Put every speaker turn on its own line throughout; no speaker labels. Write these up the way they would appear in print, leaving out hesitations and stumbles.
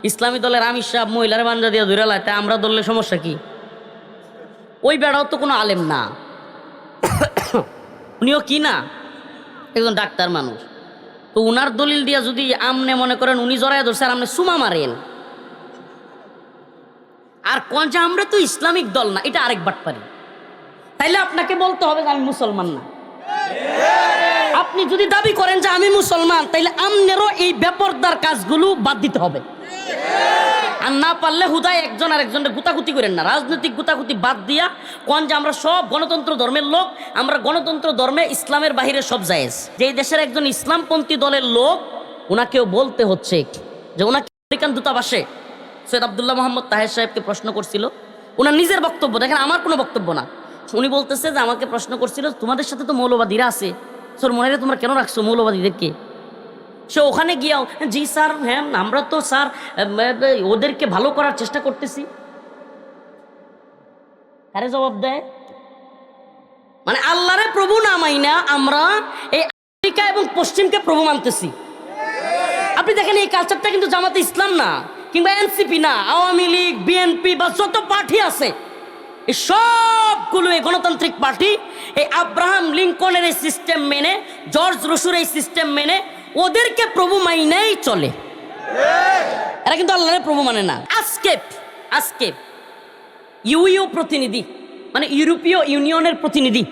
ইসলামী দলের আমির সাহেব মহিলার বান্ধা দিয়ে ধরে লাইতে আমরা দলের সমস্যা কি? ওই বেড়াও তো কোনো আলেম না, উনিও কি না একজন ডাক্তার মানুষ। তো উনার দলিল দিয়া যদি আমনে মনে করেন উনি জড়াই ধরছে আর আমনে সুমা মারেন আর কোন যে আমরা তো ইসলামিক দল না, এটা আরেক বাটপারি। তাইলে আপনাকে বলতে হবে যে আমি মুসলমান না। আপনি যদি দাবি করেন যে আমি মুসলমান, তাইলে আমনেরও এই বেপরদার কাজগুলো বাদ দিতে হবে। আর না পারলে হুদায় একজন আর একজনের গুতাগুতি করেন না, রাজনৈতিক গুতাগুতি বাদ দিয়া কোন যে আমরা সব গণতন্ত্র ধর্মের লোক, আমরা গণতন্ত্র ধর্মে ইসলামের বাহিরে সব জায়েজ। যে দেশের একজন ইসলামপন্থী দলের লোক, ওনাকেও বলতে হচ্ছে যে ওনাকে আমেরিকান দূতাবাসে সৈয়দ আব্দুল্লাহ মোহাম্মদ তাহের সাহেবকে প্রশ্ন করছিল। ওনার নিজের বক্তব্য দেখেন, আমার কোনো বক্তব্য না। উনি বলতেছে যে আমাকে প্রশ্ন করছিল তোমাদের সাথে তো মৌলবাদীরা আছে, তোর মনে তোমরা কেন রাখছো মৌলবাদীদেরকে? সে ওখানে গিয়াও জি স্যার, হ্যাঁ আমরা তো স্যার ওদেরকে ভালো করার চেষ্টা করতেছি। আরে জবাব দেয় মানে আল্লাহরে প্রভু না মাইনা আমরা এই আমেরিকা এবং পশ্চিমকে প্রভু মানতেছি। আপনি দেখেন এই কালচারটা কিন্তু জামাতে ইসলাম না, কিংবা এনসিপি না, আওয়ামী লীগ, বিএনপি বা যত পার্টি আছে এই সবগুলো এই গণতান্ত্রিক পার্টি এই আব্রাহাম লিঙ্কনের এই সিস্টেম মেনে, জর্জ রুসুর এই সিস্টেম মেনে ওদেরকে প্রভু মাইনেই চলে। এরা কিন্তু আল্লাহর প্রভু মানে না। আজকে ইউ প্রতিনিধি মানে ইউরোপীয় ইউনিয়নের প্রতিনিধি,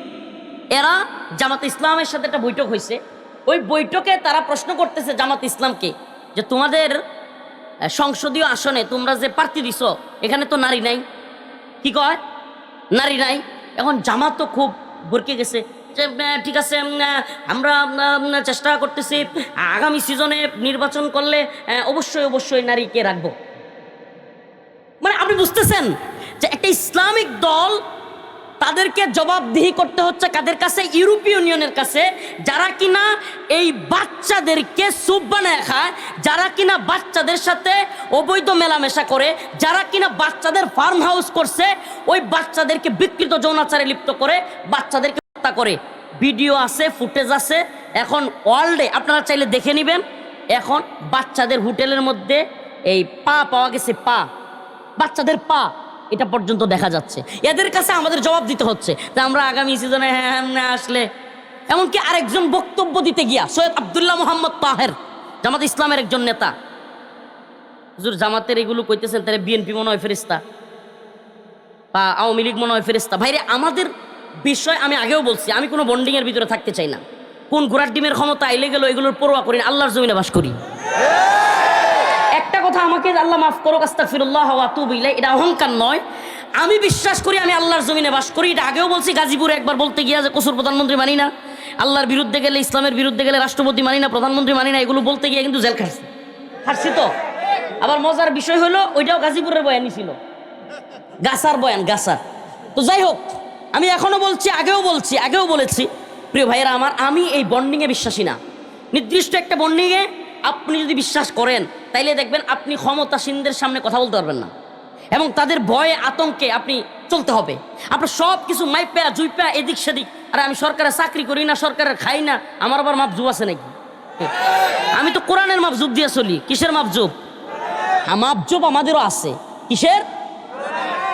এরা জামাত ইসলামের সাথে একটা বৈঠক হয়েছে। ওই বৈঠকে তারা প্রশ্ন করতেছে জামাত ইসলামকে যে তোমাদের সংসদীয় আসনে তোমরা যে প্রার্থী দিছ এখানে তো নারী নাই। কি কয়? নারী নাই। এখন জামাত তো খুব ভরকে গেছে যে ঠিক আছে আমরা চেষ্টা করতেছি আগামী সিজনে নির্বাচন করলে অবশ্যই নারীকে রাখবো। মানে আপনি বুঝতেছেন যে একটা ইসলামিক দল তাদেরকে জবাবদিহি করতে হচ্ছে কাদের কাছে? ইউরোপীয় ইউনিয়নের কাছে, যারা কিনা এই বাচ্চাদেরকে স্যুপ বানায় খায়, যারা কিনা বাচ্চাদের সাথে অবৈধ মেলামেশা করে, যারা কিনা বাচ্চাদের ফার্ম হাউস করছে, ওই বাচ্চাদেরকে বিকৃত যৌনাচারে লিপ্ত করে, বাচ্চাদেরকে হত্যা করে। ভিডিও আছে, ফুটেজ আছে। এখন ওয়ার্ল্ডে আপনারা চাইলে দেখে নেবেন। এখন বাচ্চাদের হোটেলের মধ্যে এই পা পাওয়া গেছে, পা, বাচ্চাদের পা, এটা পর্যন্ত দেখা যাচ্ছে। এদের কাছে আমাদের জবাব দিতে হচ্ছে যে আমরা আগামী সিজনে হ্যাঁ আসলে। এমনকি আরেকজন বক্তব্য দিতে গিয়া সৈয়দ আব্দুল্লাহ মোহাম্মদ তাহের, জামাত ইসলামের একজন নেতা, হুজুর জামাতের এগুলো কইতেছেন তাহলে বিএনপি মনে হয় ফেরেশতা বা আওয়ামী লীগ মনে হয় ফেরেশতা। ভাইরে আমাদের বিষয় আমি আগেও বলছি, আমি কোনো বন্ডিংয়ের ভিতরে থাকতে চাই না। কোন ঘোড়ার ডিমের ক্ষমতা আইলে গেল এগুলোর পরোয়া করি না, আল্লাহর জমিনে বাস করি। একটা কথা আমাকে আল্লাহ মাফ করুক, আস্তাগফিরুল্লাহ ওয়া আতুবু ইলাইহি, এটা অহংকার নয়। আমি বিশ্বাস করি আমি আল্লাহর জমিনে বাস করি। এটা আগেও বলছি, গাজীপুরে একবার বলতে গিয়া যে কসুর প্রধানমন্ত্রী মানি না, আল্লাহর বিরুদ্ধে গেলে, ইসলামের বিরুদ্ধে গেলে রাষ্ট্রপতি মানি না, প্রধানমন্ত্রী মানি না, এগুলো বলতে গিয়ে কিন্তু জেল খাটছি তো। আবার মজার বিষয় হলো ওইটাও গাজীপুরের বয়ানই ছিল, গাছার বয়ান, গাছার। তো যাই হোক, আমি এখনো বলছি, আগেও বলেছি, প্রিয় ভাইয়েরা আমার, আমি এই বন্ডিংয়ে বিশ্বাসী না। নির্দিষ্ট একটা বন্ডিংয়ে আপনি যদি বিশ্বাস করেন তাইলে দেখবেন আপনি ক্ষমতাসীনদের সামনে কথা বলতে পারবেন না, এবং তাদের ভয়ে আতঙ্কে আপনি চলতে হবে। আপনার সব কিছু মাইপা জুইপা এদিক সেদিক, আরে আমি সরকারের চাকরি করি না, সরকারের খাই না, আমার আবার মাপজুব আছে নাকি? আমি তো কোরআনের মাপজুব দিয়ে চলি। কিসের মাপজুব? মাপজুব আমাদেরও আছে। কিসের?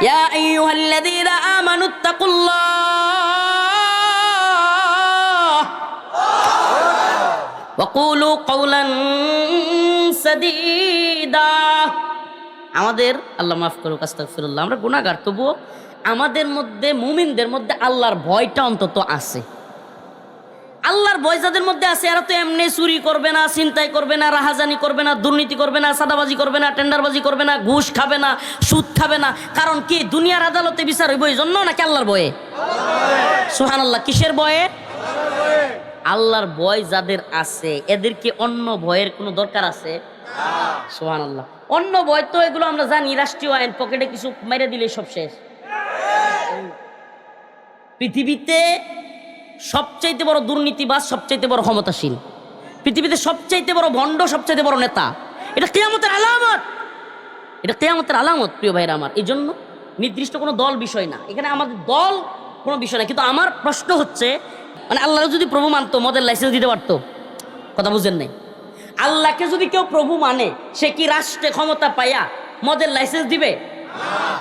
ইয়া আইয়ুহাল্লাযীনা আমানুত্তাকুল্লাহ ওয়াকুলু কওলান সাদীদা। আমাদের আল্লাহ মাফ করুক, আস্তাগফিরুল্লাহ, আমরা গুনাহগার, তবুও আমাদের মধ্যে, মুমিনদের মধ্যে আল্লাহর ভয়টা অন্তত আছে। আল্লাহর ভয় যাদের মধ্যে আছে এরা তো এমনি চুরি করবে না, ছিনতাই করবে না, রাহাজানি করবে না, দুর্নীতি করবে না, সাদাবাজি করবে না, টেন্ডারবাজি করবে না, ঘুষ খাবে না, সুদ খাবে না। কারণ কি? দুনিয়ার আদালতে বিচার হইব এই জন্য, নাকি আল্লাহর ভয়ে? সুবহানাল্লাহ। কিসের ভয়ে? আল্লাহর ভয় যাদের আছে এদেরকে অন্য ভয়ের কোনো দরকার আছে? সুবহানাল্লাহ। অন্য ভয় তো এগুলো আমরা জানি, রাষ্ট্রীয় আইন, পকেটে কিছু মেরে দিলে সব শেষ। পৃথিবীতে সবচাইতে বড় দুর্নীতিবাজ, সবচাইতে বড় ক্ষমতাশীল, পৃথিবীতে সবচাইতে বড় ভণ্ড, সবচাইতে বড় নেতা, এটা কিয়ামতের আলামত। এটা কিয়ামতের আলামত, প্রিয় ভাইরা আমার। এই জন্য নির্দিষ্ট কোনো দল বিষয় না, এখানে আমাদের দল কোনো বিষয় না। কিন্তু আমার প্রশ্ন হচ্ছে, মানে আল্লাহর যদি প্রভু মানতো মদের লাইসেন্স দিতে পারতো? কথা বুঝেন নাই? আল্লাহকে যদি কেউ প্রভু মানে সে কি রাষ্ট্রে ক্ষমতা পাইয়া মদের লাইসেন্স দিবে?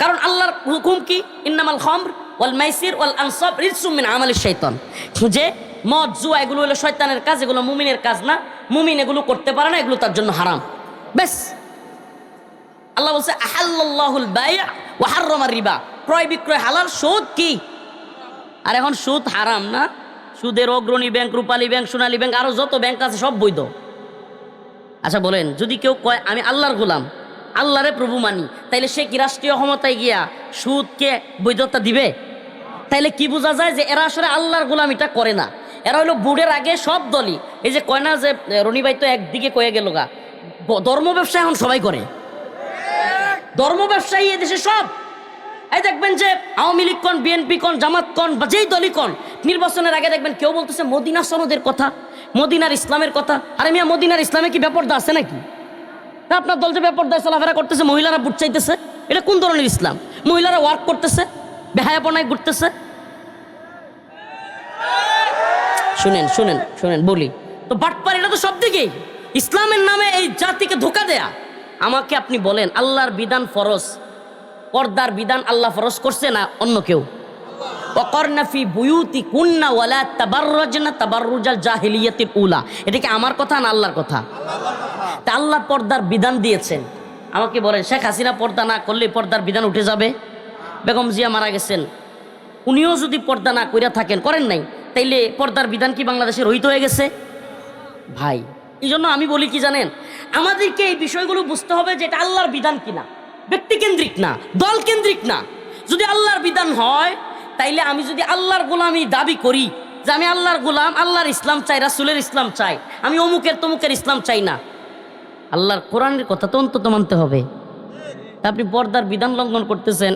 কারণ আল্লাহর হুকুম কি? ইন্নামাল খামর ওয়াল মাইসির ওয়াল আনসাব রিজসুম মিন আমালিশ শাইতান, যে মদ জুয়া এগুলো হলো শয়তানের কাজ, এগুলো মুমিনের কাজ না, মুমিন এগুলো করতে পারে না, এগুলো তার জন্য হারাম। বেশ, আল্লাহ বলছে আহাল্লাল্লাহুল বাই' ওয়া হাররামার রিবা, ক্রয় বিক্রয় হালাল, সুদ কি? আর এখন সুদ হারাম না? সুদের অগ্রণী ব্যাংক, রূপালী ব্যাংক, সোনালী ব্যাংক, আরো যত ব্যাংক আছে সব বৈধ। আচ্ছা বলেন, যদি কেউ কয় আমি আল্লাহর গোলাম, আল্লাহরে প্রভু মানি, তাইলে সে কি রাষ্ট্রীয় ক্ষমতায় গিয়া সুদকে বৈধতা দিবে? তাইলে কি বোঝা যায় যে এরা আসলে আল্লাহর গোলামিটা করে না, এরা হলো বুড়ের আগে সব দলই, এই যে কয় না যে রনি ভাই তো একদিকে কয়ে গেল গা, ধর্ম ব্যবসা এখন সবাই করে, ধর্ম ব্যবসায়ী এদেশে সব। এই দেখবেন যে আওয়ামী লীগ কোন, বিএনপি কোন, জামাত কোন, বা যেই দলই কোন, নির্বাচনের আগে দেখবেন কেউ বলতেছে মদিনা সনদের কথা, মদিনার ইসলামের কথা। আরে মিয়া, মদিনার ইসলামে কি বেপরদা আছে নাকি? আপনার দল যে বেপরদায় চলাফেরা করতেছে, মহিলারা বুট চাইতেছে, এটা কোন ধরনের ইসলাম? মহিলারা ওয়ার্ক করতেছে, বেহায়াপনায় ঘুরতেছে। শুনেন শুনেন শুনেন বলি তো, বাটপার এটা তো সব দিকেই। ইসলামের নামে এই জাতিকে ধোকা দেয়া। আমাকে আপনি বলেন, আল্লাহর বিধান ফরজ, পর্দার বিধান আল্লাহ ফরজ করছে না অন্য কেউ? ওয়াকারনা ফি বুয়ুতিকুন্না ওয়ালা তাবাররাজনা তাবাররুজাল জাহিলিয়াতিল উলা, এটা কি আমার কথা না আল্লাহর কথা? তা আল্লাহ পর্দার বিধান দিয়েছেন। আমাকে বলেন, শেখ হাসিনা পর্দা না করলে পর্দার বিধান উঠে যাবে? বেগম জিয়া মারা গেছেন, উনিও যদি পর্দা না কইরা থাকেন, করেন নাই, তাইলে পর্দার বিধান কি বাংলাদেশে রহিত হয়ে গেছে? ভাই, এই জন্য আমি বলি কি জানেন, আমাদেরকে এই বিষয়গুলো বুঝতে হবে যে এটা আল্লাহর বিধান কিনা, ব্যক্তিকেন্দ্রিক না, দল কেন্দ্রিক না। যদি আল্লাহর বিধান হয়, তাইলে আমি যদি আল্লাহর গোলামি দাবি করি যে আমি আল্লাহর গোলাম, আল্লাহর ইসলাম চাই, রাসূলের ইসলাম চাই, আমি অমুকের তমুকের ইসলাম চাই না, আল্লাহর কোরআনের কথা তো অন্তত মানতে হবে। আপনি পর্দার বিধান লঙ্ঘন করতেছেন,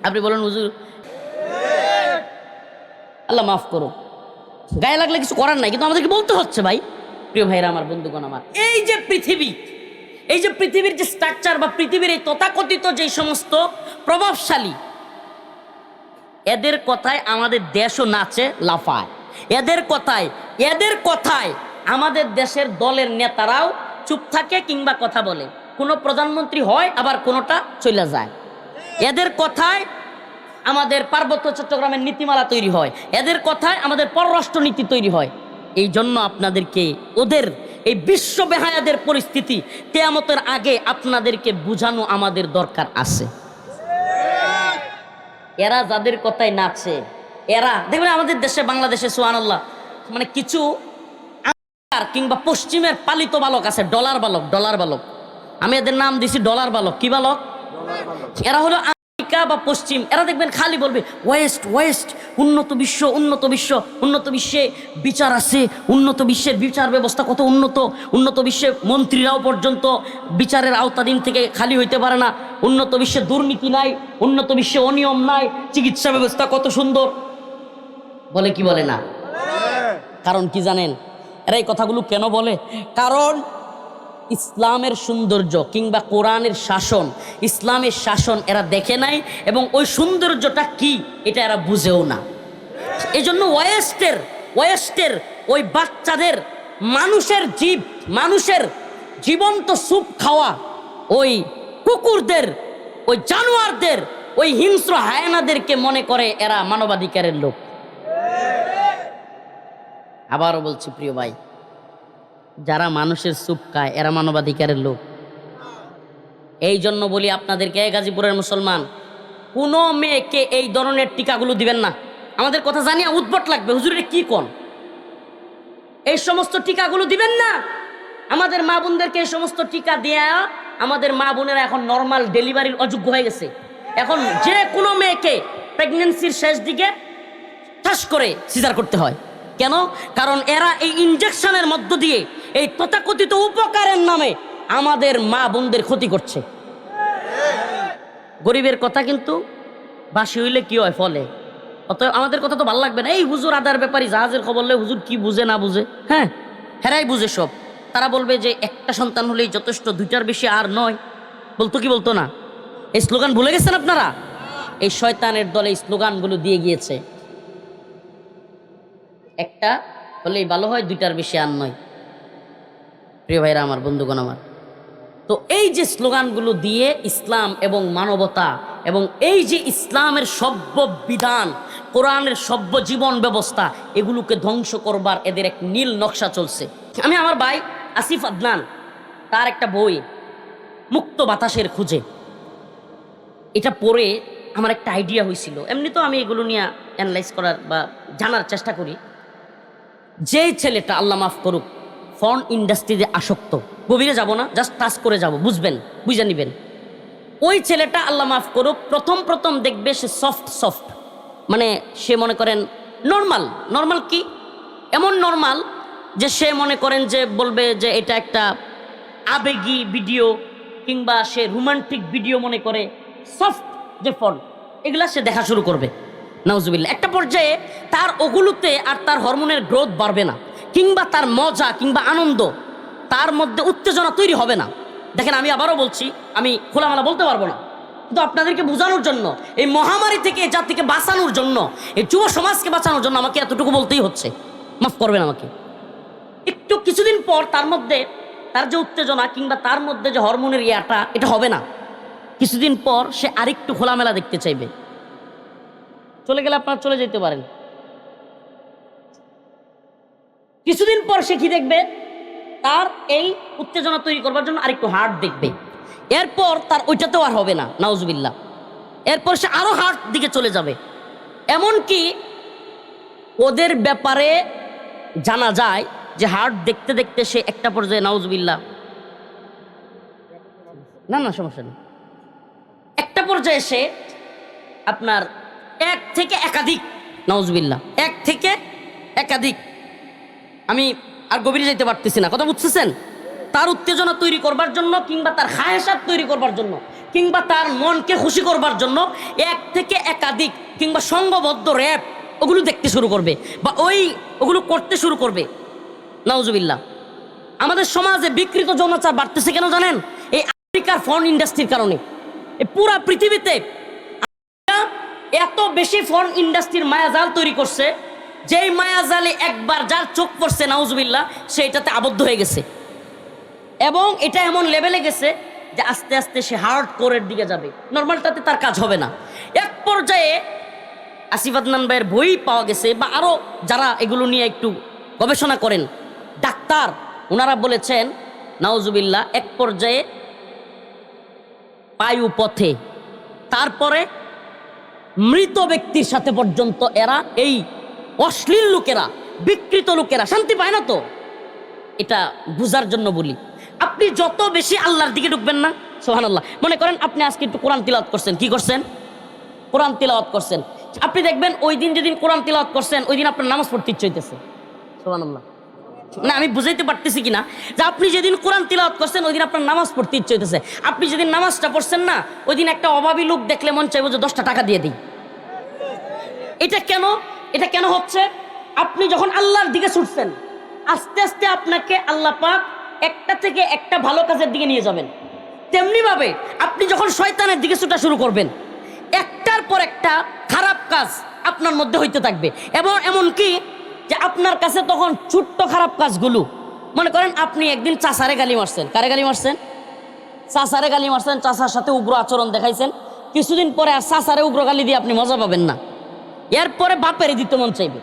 আপনি বলেন হুজুর আল্লাহ মাফ করো, গায়ে লাগলে কিছু করার নাই, কিন্তু আমাদেরকে বলতে হচ্ছে। ভাই, প্রিয় ভাইরা আমার, বন্ধুগণ আমার, এই যে পৃথিবী, এই যে পৃথিবীর যে স্ট্রাকচার বা পৃথিবীর এই তথাকথিত যে সমস্ত প্রভাবশালী, এদের কথায় আমাদের দেশও নাচে লাফায়, এদের কথায় আমাদের দেশের দলের নেতারাও চুপ থাকে কিংবা কথা বলে। কোনো প্রধানমন্ত্রী হয়, আবার কোনোটা চলে যায়। এদের কথায় আমাদের পার্বত্য চট্টগ্রামের নীতিমালা তৈরি হয়, এদের কথায় আমাদের পররাষ্ট্র নীতি তৈরি হয়। এই জন্য আপনাদেরকে ওদের এই বিশ্ব বেহায়াদের পরিস্থিতি কিয়ামতের আগে আপনাদেরকে বুঝানো আমাদের দরকার আছে। এরা যাদের কথায় নাচে, এরা দেখবেন আমাদের দেশে, বাংলাদেশে সুবহানাল্লাহ, মানে কিছু কিংবা পশ্চিমের পালিত বালক আছে, ডলার বালক, আমি এদের নাম দিছি ডলার বালক। কি বালক? এরা হলো আমেরিকা বা পশ্চিম। এরা দেখবেন খালি বলবে ওয়েস্ট, উন্নত বিশ্বে বিচার আছে, উন্নত বিশ্বের বিচার ব্যবস্থা কত উন্নত বিশ্বে মন্ত্রীরাও পর্যন্ত বিচারের আওতাধীন থেকে খালি হইতে পারে না, উন্নত বিশ্বে দুর্নীতি নাই, উন্নত বিশ্বে অনিয়ম নাই, চিকিৎসা ব্যবস্থা কত সুন্দর। বলে কি বলে না? কারণ কি জানেন এরা এই কথাগুলো কেন বলে? কারণ ইসলামের সৌন্দর্য কিংবা কোরআনের শাসন, ইসলামের শাসন এরা দেখে নাই, এবং ওই সৌন্দর্যটা কি এটা এরা বুঝেও না। এই জন্য ওয়েস্টের ওই বাচ্চাদের, মানুষের জীবন্ত স্যুপ খাওয়া ওই কুকুরদের, ওই জানোয়ারদের, ওই হিংস্র হায়ানাদেরকে মনে করে এরা মানবাধিকারের লোক। আবারও বলছি প্রিয় ভাই, যারা মানুষের স্যুপ খায় এরা মানবাধিকারের লোক। এই জন্য বলি আপনাদেরকে, গাজীপুরের মুসলমান, কোনো মেয়েকে এই ধরনের টিকাগুলো দিবেন না। আমাদের কথা জানিয়া উদ্ভট লাগবে, হুজুরের কি কোন, এই সমস্ত টিকাগুলো দিবেন না। আমাদের মা বোনদেরকে এই সমস্ত টিকা দেয়া, আমাদের মা বোনেরা এখন নর্মাল ডেলিভারির অযোগ্য হয়ে গেছে। এখন যে কোনো মেয়েকে প্রেগনেন্সির শেষ দিকে ঠাস করে সিজার করতে হয়। কেন? কারণ এরা এই ইনজেকশনের মধ্য দিয়ে এই তথাকথিত উপকারের নামে আমাদের মা বোনদের ক্ষতি করছে। গরিবের কথা কিন্তু বাসি হইলে কি হয় ফলে। অতএব আমাদের কথা তো ভালো লাগবে না। এই হুজুর আদার ব্যাপারী জাহাজের খবর লে, হুজুর কি বুঝে না বুঝে, হ্যাঁ হেরাই বুঝে সব। তারা বলবে যে একটা সন্তান হলেই যথেষ্ট, দুইটার বেশি আর নয়। বলতো কি বলতো না? এই স্লোগান ভুলে গেছেন আপনারা? এই শয়তানের দলে এই স্লোগানগুলো দিয়ে গিয়েছে। একটা হলেই ভালো হয়, দুইটার বেশি আর নয়। প্রিয় ভাইরা আমার, বন্ধুগণ আমার, তো এই যে স্লোগানগুলো দিয়ে ইসলাম এবং মানবতা এবং এই যে ইসলামের সভ্য বিধান, কোরআনের সভ্য জীবন ব্যবস্থা, এগুলোকে ধ্বংস করবার এদের এক নীল নকশা চলছে। আমি আমার ভাই আসিফ আদনান, তার একটা বই মুক্ত বাতাসের খুঁজে, এটা পড়ে আমার একটা আইডিয়া হয়েছিল। এমনি তো আমি এগুলো নিয়ে অ্যানালাইজ করার বা জানার চেষ্টা করি। যেই ছেলেটা, আল্লাহ মাফ করুক, ফর্ন ইন্ডাস্ট্রিতে আসক্ত, গভীরে যাব না, জাস্ট টাচ করে যাব, বুঝে নিবেন। ওই ছেলেটা, আল্লাহ মাফ করুক, প্রথম দেখবে সে সফট, মানে সে মনে করেন নর্মাল কি এমন নর্মাল যে সে মনে করেন যে বলবে যে এটা একটা আবেগী ভিডিও কিংবা সে রোমান্টিক ভিডিও মনে করে, সফট যে ফর্ন, এগুলা সে দেখা শুরু করবে। নাউজুবিল্লাহ। একটা পর্যায়ে তার ওগুলোতে আর তার হরমোনের গ্রোথ বাড়বে না, কিংবা তার মজা কিংবা আনন্দ, তার মধ্যে উত্তেজনা তৈরি হবে না। দেখেন, আমি আবারও বলছি, আমি খোলামেলা বলতে পারবো না, কিন্তু আপনাদেরকে বোঝানোর জন্য, এই মহামারী থেকে, এই জাতিকে বাঁচানোর জন্য, এই যুব সমাজকে বাঁচানোর জন্য আমাকে এতটুকু বলতেই হচ্ছে। মাফ করবেন আমাকে। একটু কিছুদিন পর তার মধ্যে তার যে উত্তেজনা কিংবা তার মধ্যে যে হরমোনের এটা হবে না। কিছুদিন পর সে আরেকটু খোলামেলা দেখতে চাইবে। চলে গেলে আপনারা চলে যেতে পারেন। কিছুদিন পর সে কি দেখবে? তার এই উত্তেজনা তৈরি করবার জন্য আরেকটু হার্ট দেখবে। এরপর তার ওইটাতেও আর হবে না, নাউজুবিল্লাহ। এরপর সে আরো হার্ট দিকে চলে যাবে। এমনকি ওদের ব্যাপারে জানা যায় যে হার্ট দেখতে দেখতে সে একটা পর্যায়ে, নাউজুবিল্লাহ, না সমস্যা নেই, একটা পর্যায়ে সে আপনার এক থেকে একাধিক, নাউজুবিল্লাহ, এক থেকে একাধিক, আমি আর গভীরে যেতে পারতেছি না, কথা বুঝতেছেন? তার উত্তেজনা তৈরি করবার জন্য কিংবা তার খায়েশাত তৈরি করবার জন্য কিংবা তার মনকে খুশি করবার জন্য এক থেকে একাধিক কিংবা সংঘবদ্ধ র্যাপ ওগুলো দেখতে শুরু করবে বা ওগুলো করতে শুরু করবে। নাউজুবিল্লাহ। আমাদের সমাজে বিকৃত যৌনাচার বাড়তেছে কেন জানেন? এই আমেরিকার ফর্ন ইন্ডাস্ট্রির কারণে। এই পুরা পৃথিবীতে এত বেশি ফর্ন ইন্ডাস্ট্রির মায়াজাল তৈরি করছে, যেই মায়াজালে একবার যার চোখ পড়ছে, নাউজুবিল্লাহ, সে এটাতে আবদ্ধ হয়ে গেছে। এবং এটা এমন লেভেলে গেছে যে আস্তে আস্তে সে হার্ড কোরের দিকে যাবে, নর্মালটাতে তার কাজ হবে না। এক পর্যায়ে আসিফ আদনান ভাইয়ের বই পাওয়া গেছে, বা আরও যারা এগুলো নিয়ে একটু গবেষণা করেন, ডাক্তার, ওনারা বলেছেন, নাউজুবিল্লাহ, এক পর্যায়ে পায়ু পথে, তারপরে মৃত ব্যক্তির সাথে পর্যন্ত এরা, এই অশ্লীল লোকেরা, বিকৃত লোকেরা শান্তি পায় না। তো এটা বুঝার জন্য বলি, আপনি যত বেশি আল্লাহর দিকে ঢুকবেন না, সুবহানাল্লাহ, মনে করেন আপনি আজকে একটু কোরআন তিলাওয়াত করছেন, কি করছেন? কোরআন তিলাওয়াত করছেন। আপনি দেখবেন ওই দিন যেদিন কোরআন তিলাওয়াত করছেন, ওই দিন আপনার নামাজ পড়তে ইচ্ছে হইতেছে। সুবহানাল্লাহ। না, আমি বুঝাইতে পারতেছি কিনা, যে আপনি যেদিন কোরআন তিলাওয়াত করছেন ওই দিন আপনার নামাজ পড়তে ইচ্ছে হইতেছে। আপনি যেদিন নামাজটা পড়ছেন না, ওই দিন একটা অভাবী লোক দেখলে মন চাইবো যে 10টা টাকা দিয়ে দিই। এটা কেন হচ্ছে? আপনি যখন আল্লাহর দিকে ছুটছেন, আস্তে আস্তে আপনাকে আল্লাহ পাক একটা থেকে একটা ভালো কাজের দিকে নিয়ে যাবেন। তেমনি ভাবে আপনি যখন শয়তানের দিকে ছুটা শুরু করবেন, একটার পর একটা খারাপ কাজ আপনার মধ্যে হইতে থাকবে। এবং এমনকি যে আপনার কাছে তখন ছোট্ট খারাপ কাজগুলো, মনে করেন আপনি একদিন চাচারে গালি মারছেন। কারে গালি মারছেন? চাচারে গালি মারছেন, চাচার সাথে উগ্র আচরণ দেখাইছেন। কিছুদিন পরে আর চাচারে উগ্র গালি দিয়ে আপনি মজা পাবেন না, এরপরে বাপেরে দিতে মন চাইবে।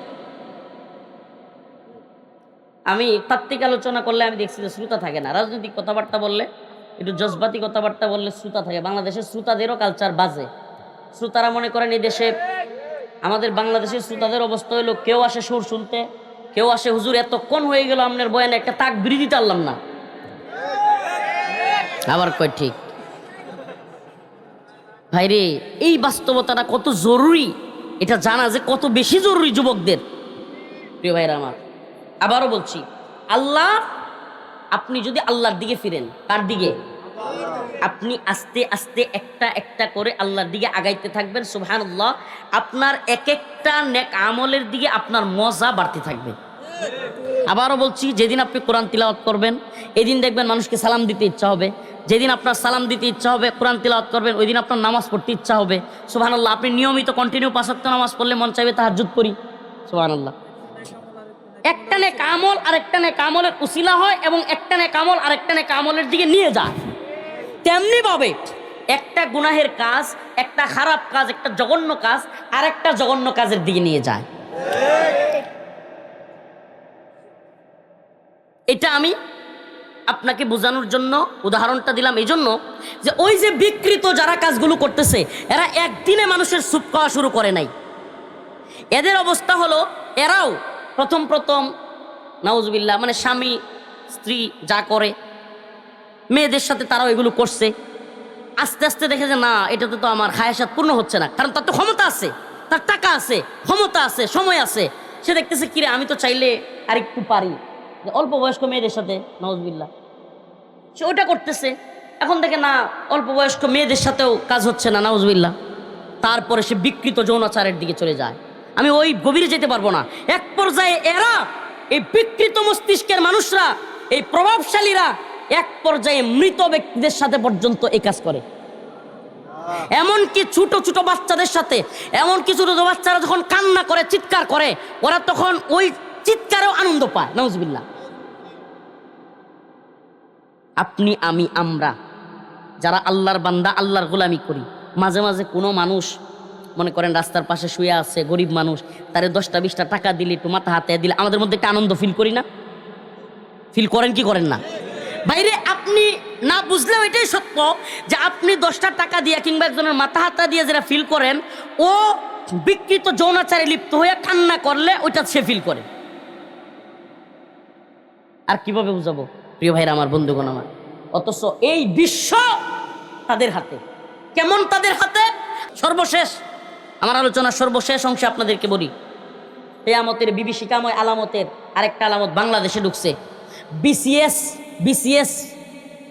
আমি তাত্ত্বিক আলোচনা করলে আমি দেখছি যে শ্রোতা থাকে না। রাজনৈতিক কথাবার্তা বললে, একটু জজবাতি কথাবার্তা বললে শ্রোতা থাকে। বাংলাদেশের শ্রোতাদেরও কালচার বাজে। শ্রোতারা মনে করেন এই দেশে, আমাদের বাংলাদেশের শ্রোতাদের অবস্থা হলো, কেউ আসে সুর শুনতে, কেউ আসে হুজুর এতক্ষণ হয়ে গেল আপনার বয়ানে একটা তাক বিড়ি দিতে পারলাম না, আবার কয় ঠিক। ভাইরে, এই বাস্তবতাটা কত জরুরি এটা জানা যে কত বেশি জরুরি যুবকদের। প্রিয় ভাইরা আমার, আবারও বলছি, আল্লাহ, আপনি যদি আল্লাহর দিকে ফিরেন, কার দিকে? আপনি আস্তে আস্তে একটা একটা করে আল্লাহর দিকে আগাইতে থাকবেন, সুবহানাল্লাহ, আপনার এক একটা নেক আমলের দিকে আপনার মজা বাড়তে থাকবে। আবারও বলছি, যেদিন আপনি কোরআন তিলাওয়াত করবেন, এদিন দেখবেন মানুষকে সালাম দিতে ইচ্ছা হবে। যেদিন আপনার সালাম দিতে ইচ্ছা হবে, কোরআন তিলাওয়াত করবেন, ওই দিন আপনার নামাজ পড়তে ইচ্ছা হবে। সুবহানাল্লাহ। আপনি নিয়মিত কন্টিনিউ 5 ওয়াক্ত নামাজ পড়লে মন চাইবে তাহাজ্জুদ পড়ি। সুবহানাল্লাহ। একটা নেক আমল আর একটা নেক আমলের উসিলা হয় এবং একটা নেক আমল আর একটা নেক আমলের দিকে নিয়ে যায়। তেমনি ভাবে একটা গুনাহের কাজ, একটা খারাপ কাজ, একটা জঘন্য কাজ আর একটা জঘন্য কাজের দিকে নিয়ে যায়। এটা আমি আপনাকে বোঝানোর জন্য উদাহরণটা দিলাম, এই জন্য যে ওই যে বিকৃত যারা কাজগুলো করতেছে এরা একদিনে মানুষের সুপ খাওয়া শুরু করে নাই। এদের অবস্থা হলো এরাও প্রথম নাউজুবিল্লাহ মানে স্বামী স্ত্রী যা করে মেয়েদের সাথে তারাও এগুলো করছে। আস্তে আস্তে দেখে যে না, এটাতে তো আমার খায়াসাত পূর্ণ হচ্ছে না, কারণ তার তো ক্ষমতা আছে, তার টাকা আছে, ক্ষমতা আছে, সময় আছে। সে দেখতেছে কিরে আমি তো চাইলে আরেকটু পারি, অল্প বয়স্ক মেয়েদের সাথে নাউজুবিল্লাহ সে ওটা করতেছে। এখন দেখে না অল্প বয়স্ক মেয়েদের সাথেও কাজ হচ্ছে না নাউজুবিল্লাহ, তারপরে সে বিকৃত যৌনাচারের দিকে চলে যায়। আমি ওই গভীরে যেতে পারবো না। এক পর্যায়ে এরা এই বিকৃত মস্তিষ্কের মানুষরা, এই প্রভাবশালীরা এক পর্যায়ে মৃত ব্যক্তিদের সাথে পর্যন্ত এই কাজ করে। এমনকি ছোট ছোট বাচ্চাদের সাথে, এমনকি ছোট ছোট বাচ্চারা যখন কান্না করে, চিৎকার করে, ওরা তখন ওই চিৎকারেও আনন্দ পায় নাউজুবিল্লাহ। আপনি আমি আমরা যারা আল্লাহর বান্দা, আল্লাহর গোলামি করি, মাঝে মাঝে কোনো মানুষ মনে করেন রাস্তার পাশে শুয়ে আছে, গরিব মানুষ, তারে 10-20 টাকা দিলে, একটু মাথা হাতে দিলে আমাদের মধ্যে একটা আনন্দ ফিল করি না? ফিল করেন কি করেন না? বাইরে আপনি না বুঝলেও এটাই সত্য যে আপনি 10টা টাকা দিয়ে কিংবা একজনের মাথা হাতা দিয়ে যারা ফিল করেন, ও বিকৃত যৌনাচারে লিপ্ত হয়ে কান্না করলে ওইটা সে ফিল করে। আর কিভাবে বুঝাবো প্রিয় ভাইরা আমার, বন্ধুগণ আমার? অথচ এই বিশ্ব তাদের হাতে। কেমন তাদের হাতে? সর্বশেষ আমার আলোচনার সর্বশেষ অংশে আপনাদেরকে বলি, কিয়ামতের বিভীষিকাময় আলামতের আরেকটা আলামত বাংলাদেশে ঢুকছে। বিসিএস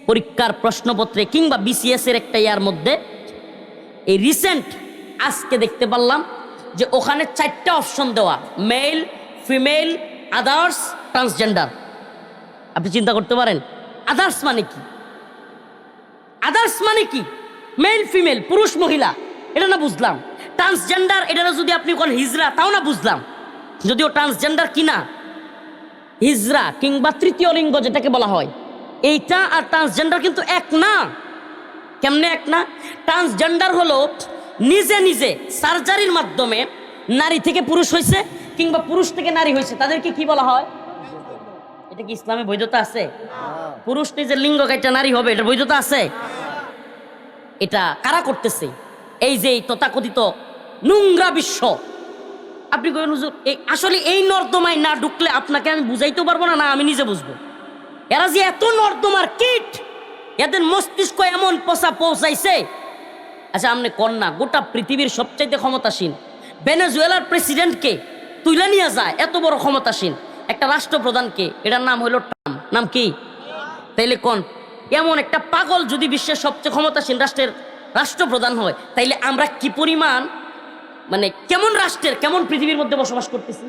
পরীক্ষার প্রশ্নপত্রে কিংবা বিসিএস এর একটা ইয়ার মধ্যে এই রিসেন্ট আজকে দেখতে পারলাম যে ওখানে 4টা অপশন দেওয়া, মেল, ফিমেল, আদার্স, ট্রান্সজেন্ডার। আপনি চিন্তা করতে পারেন আদার্স মানে কি? আদার্স মানে কি? মেল, ফিমেল, পুরুষ মহিলা, এটা না বুঝলাম। ট্রান্সজেন্ডার, এটা যদি আপনি কোন হিজরা, তাও না বুঝলাম, যদিও ট্রান্সজেন্ডার কিনা হিজরা কিংবা তৃতীয় লিঙ্গ যেটাকে বলা হয়, এইটা আর ট্রান্সজেন্ডার কিন্তু এক না। কেমনে এক না? ট্রান্সজেন্ডার হলো নিজে নিজে সার্জারির মাধ্যমে নারী থেকে পুরুষ হয়েছে কিংবা পুরুষ থেকে নারী হয়েছে, তাদেরকে কি বলা হয়? এটা কি ইসলামে বৈধতা আছে? পুরুষ নিজের লিঙ্গ কাইটা নারী হবে, এটা বৈধতা আছে? এটা কারা করতেছে? এই যে তথাকথিত নোংরা বিশ্ব। আপনি কইবেন হুজুর আসলে এই নর্দমায় না ঢুকলে আপনাকে আমি বুঝাইতেও পারবো না, না আমি নিজে বুঝবো। এরা যে এত নর্দমার কীট, এদের মস্তিষ্ক এমন পোষা পৌঁছাইছে। আচ্ছা আপনি কন্যা গোটা পৃথিবীর সবচাইতে ক্ষমতাসীন ভেনেজুয়েলার প্রেসিডেন্টকে তুলে নিয়ে যায়, এত বড় ক্ষমতাসীন একটা রাষ্ট্রপ্রধানকে, এটার নাম হলো ট্রাম্প। নাম কি? তাইলে কোন এমন একটা পাগল যদি বিশ্বের সবচেয়ে ক্ষমতাসীন রাষ্ট্রের রাষ্ট্রপ্রধান হয়, তাইলে আমরা কি পরিমাণ মানে কেমন রাষ্ট্রের, কেমন পৃথিবীর মধ্যে বসবাস করতেছি?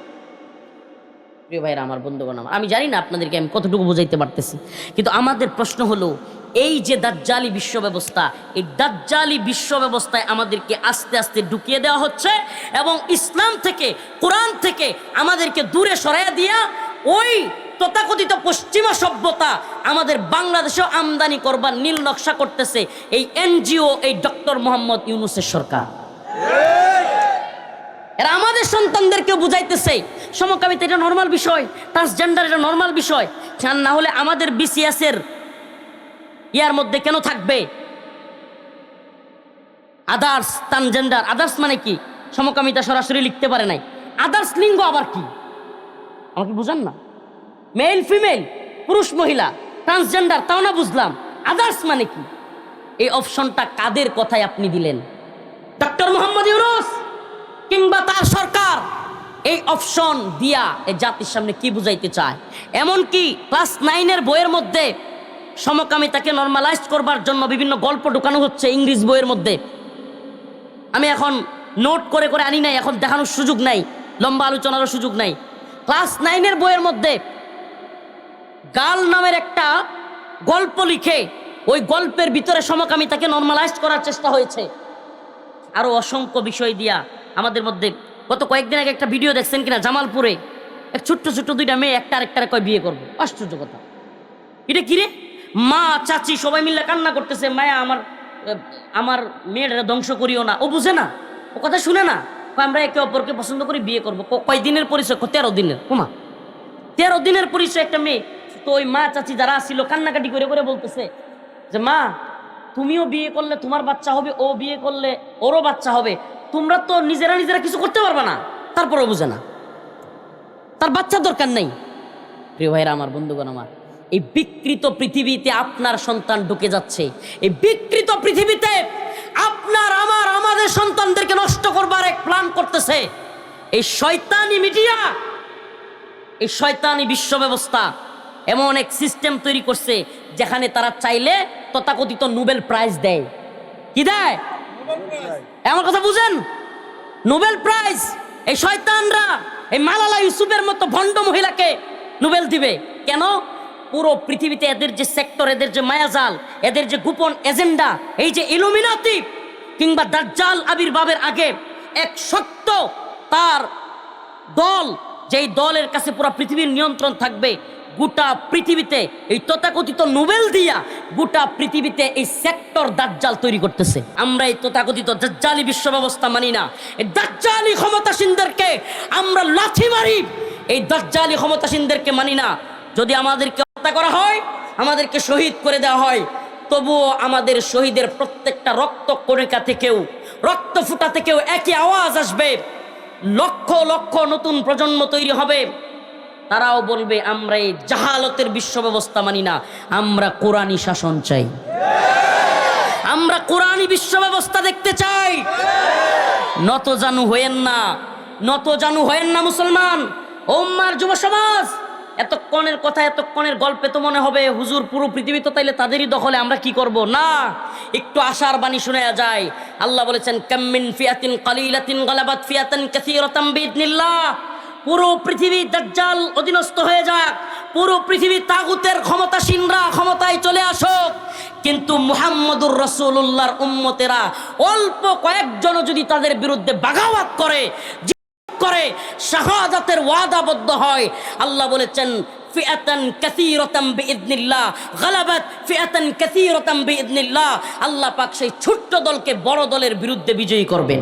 প্রিয় ভাইরা আমার, বন্ধুগণ আমার, আমি জানি না আপনাদেরকে আমি কতটুকু বোঝাইতে পারতেছি, কিন্তু আমাদের প্রশ্ন হলো এই যে দাজ্জালি বিশ্ব ব্যবস্থা, এই দাজ্জালি বিশ্ব ব্যবস্থায় আমাদেরকে আস্তে আস্তে ঢুকিয়ে দেওয়া হচ্ছে এবং ইসলাম থেকে, কোরআন থেকে আমাদেরকে দূরে সরাইয়া দিয়া ওই তথাকথিত পশ্চিমা সভ্যতা আমাদের বাংলাদেশেও আমদানি করবার নীল নকশা করতেছে এই এনজিও, এই ডক্টর মোহাম্মদ ইউনূসের সরকার। এরা আমাদের সন্তানদেরকে বুঝাইতেছে সমকামিতা এটা নর্মাল বিষয়, ট্রান্সজেন্ডার এটা নর্মাল বিষয়, না হলে আমাদের বিসিএস এর ইয়ার মধ্যে কেন থাকবে আদার্স, ট্রান্সজেন্ডার? আদার্স মানে কি? সমকামিতা সরাসরি লিখতে পারে নাই, আদার্স লিঙ্গ আবার কি আমাকে বুঝান না? মেল, ফিমেল, পুরুষ মহিলা, ট্রান্সজেন্ডার, তাও না বুঝলাম, আদার্স মানে কি? এই অপশনটা কাদের কথায় আপনি দিলেন? ডক্টর মোহাম্মদ ইউনূস কিংবা তার সরকার এই অপশন দিয়া এই জাতির সামনে কি বুঝাইতে চায়? এমনকি ক্লাস 9-এর বইয়ের মধ্যে সমকামিতাকে নরমালাইজ করবার জন্য বিভিন্ন গল্প ঢুকানো হচ্ছে ইংরেজি বইয়ের মধ্যে। আমি এখন নোট করে করে আনি নাই, এখন দেখানোর সুযোগ নাই, লম্বা আলোচনারও সুযোগ নাই। ক্লাস 9-এর বইয়ের মধ্যে গাল নামের একটা গল্প লিখে ওই গল্পের ভিতরে সমকামিতাকে নরমালাইজ করার চেষ্টা হয়েছে। আরো অসংখ্য বিষয় দিয়া আমাদের মধ্যে গত কয়েকদিন আগে একটা ভিডিও দেখছেন কিনা, জামালপুরে এক ছোট্ট ছোট্ট দুইটা মেয়ে একটা আরেকটারে কয় বিয়ে করবো। আশ্চর্য কথা, এটা কি রে? মা চাচি সবাই মিলে কান্না করতেছে, মায়া আমার আমার মেয়েটা ধ্বংস করিও না। ও বুঝে না, ও কথা শুনে না। আমরা একে অপরকে পছন্দ করি, বিয়ে করবো। কয় দিনের পরিচয়? 13 দিনের। ওমা, 13 দিনের পরিচয় একটা মেয়ে। তো ওই মা চাচি যারা আসছিল কান্নাকাটি করে করে বলতেছে যে মা, তুমিও বিয়ে করলে তোমার বাচ্চা হবে, ও বিয়ে করলে ওরও বাচ্চা হবে, তোমরা তো নিজেরা নিজেরা কিছু করতে পারবে না। তারপরও বুঝে না, তার বাচ্চা দরকার নেই। প্রিয় ভাইরা আমার, বন্ধুগণ আমার, এই বিকৃত পৃথিবীতে আপনার সন্তান ঢুকে যাচ্ছে। এই বিকৃত পৃথিবীতে আপনার আমাদের সন্তানদেরকে নষ্ট করবার এক প্ল্যান করতেছে এই শয়তানি মিডিয়া, এই শয়তানি বিশ্ব ব্যবস্থা। এমন এক সিস্টেম তৈরি করছে যেখানে তারা চাইলে তথাকথিত নোবেল প্রাইজ দেয়। কি দেয়? আমার কথা বুঝেন? Nobel prize. এই শয়তানরা এই মালালা ইউসুফের মতো ভণ্ড মহিলাকে নোবেল দিবে কেন? পুরো পৃথিবীতে এদের যে সেক্টর, এদের যে মায়াজাল, এদের যে গোপন এজেন্ডা, এই যে ইলুমিনাতি কিংবা দাজ্জাল আবির্ভাবের আগে এক সত্য তার দল, যেই দলের কাছে পুরো পৃথিবীর নিয়ন্ত্রণ থাকবে, গোটা পৃথিবীতে এই তথাকথিত নোবেল দিয়া গোটা পৃথিবীতে এই সেক্টর দাজ্জাল তৈরি করতেছে। আমরা এই তথাকথিত দাজ্জালি বিশ্ব ব্যবস্থা মানি না। এই দাজ্জালি ক্ষমতাসীনদেরকে আমরা লাথি মারি, এই দাজ্জালি ক্ষমতাসীনদেরকে মানি না। যদি আমাদেরকে হত্যা করা হয়, আমাদেরকে শহীদ করে দেওয়া হয়, তবুও আমাদের শহীদের প্রত্যেকটা রক্ত কণিকা থেকেও, রক্ত ফুটা থেকেও একই আওয়াজ আসবে। লক্ষ লক্ষ নতুন প্রজন্ম তৈরি হবে, তারাও বলবে আমরা এই জাহালতের বিশ্ব ব্যবস্থা মানি না, আমরা কোরআনী শাসন চাই, আমরা কোরআনী বিশ্ব ব্যবস্থা দেখতে চাই। নত জানু হয়েন না, নত জানু হয়েন না মুসলমান। উম্মার যুব সমাজ, এতক্ষণের কথা, এতক্ষণের গল্পে তো মনে হবে হুজুর পুরো পৃথিবী তো তাইলে তাদেরই দখলে, আমরা কি করব? না, একটু আশার বাণী শোনা যায়। আল্লাহ বলেছেন কাম মিন ফিয়াতিন কালিলাতিন গালাবাত ফিয়াতান কাসীরাতাম বিইذনিল্লাহ। পুরো পৃথিবী দাজ্জাল অধীনস্থ হয়ে যাক, পুরো পৃথিবী তাগুতের ক্ষমতাসীনরা ক্ষমতায় চলে আসুক, কিন্তু মুহাম্মদুর রাসূলুল্লাহর উম্মতেরা অল্প কয়েকজন যদি তাদের বিরুদ্ধে বাগাওয়াত করে, শাহাদাতের ওয়াদাবদ্ধ হয়, আল্লাহ বলেছেন ফিআতান কাসীরাতাম বিইذনিল্লাহ গালাবাত ফিআতান কাসীরাতাম বিইذনিল্লাহ। আল্লাহ পাক সেই ছোট্ট দলকে বড় দলের বিরুদ্ধে বিজয়ী করবেন।